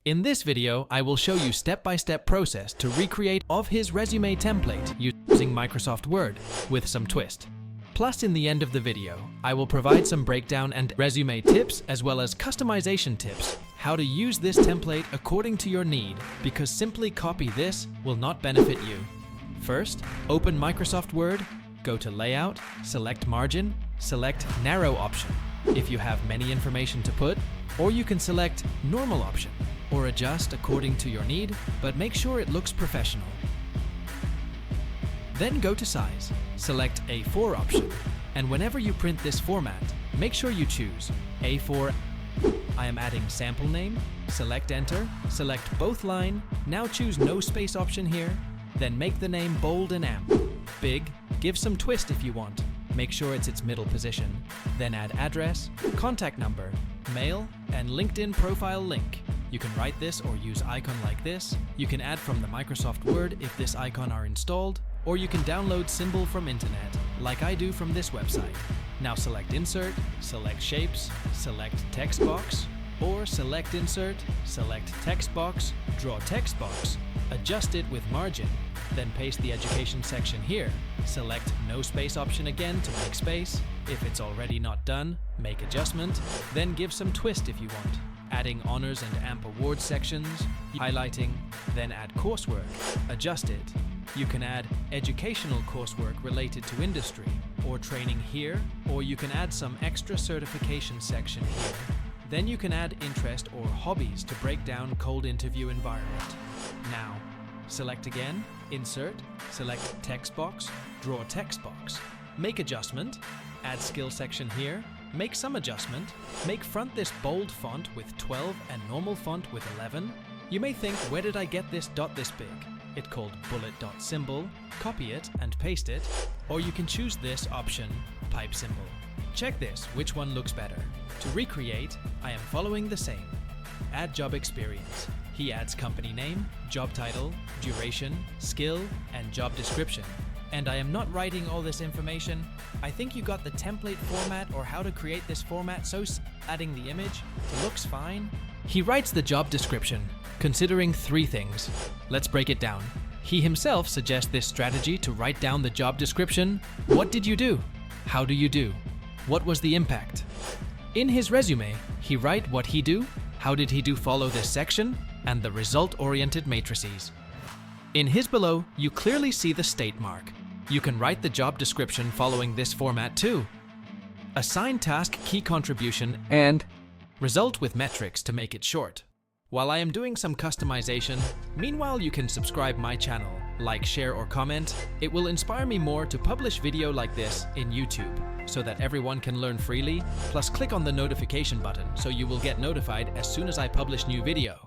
In this video, I will show you step-by-step process to recreate of his resume template using Microsoft Word with some twist. Plus, in the end of the video, I will provide some breakdown and resume tips as well as customization tips, how to use this template according to your need, because simply copy this will not benefit you. First, open Microsoft Word, go to Layout, select Margin, select Narrow option if you have many information to put, or you can select Normal option, or adjust according to your need, but make sure it looks professional. Then go to Size, select A4 option, and whenever you print this format, make sure you choose A4. I am adding sample name, select Enter, select both line, now choose no space option here, then make the name bold and amp. Big, give some twist if you want, make sure it's its middle position, then add address, contact number, mail, and LinkedIn profile link. You can write this or use icon like this. You can add from the Microsoft Word if this icon are installed, or you can download symbol from internet, like I do from this website. Now select Insert, select Shapes, select Textbox, or select Insert, select Textbox, draw Textbox, adjust it with margin, then paste the education section here. Select no space option again to make space. If it's already not done, make adjustment, then give some twist if you want. Adding honors and AMP award sections, highlighting, then add coursework, adjust it. You can add educational coursework related to industry or training here, or you can add some extra certification section here. Then you can add interest or hobbies to break down cold interview environment. Now, select again, insert, select Textbox, draw Textbox, make adjustment, add skill section here, make some adjustment, make front this bold font with 12 and normal font with 11. You may think, where did I get this dot this big? It's called bullet dot symbol, copy it and paste it, or you can choose this option, pipe symbol. Check this, which one looks better. To recreate, I am following the same. Add job experience. He adds company name, job title, duration, skill, and job description. And I am not writing all this information. I think you got the template format or how to create this format, so adding the image, it looks fine. He writes the job description, considering 3 things. Let's break it down. He himself suggests this strategy to write down the job description. What did you do? How do you do? What was the impact? In his resume, he write what he do, how did he do follow this section, and the result-oriented matrices. In his below, you clearly see the state mark. You can write the job description following this format too. Assign task key contribution and result with metrics to make it short. While I am doing some customization, meanwhile you can subscribe my channel, like, share or comment. It will inspire me more to publish video like this in YouTube so that everyone can learn freely. Plus click on the notification button so you will get notified as soon as I publish new video.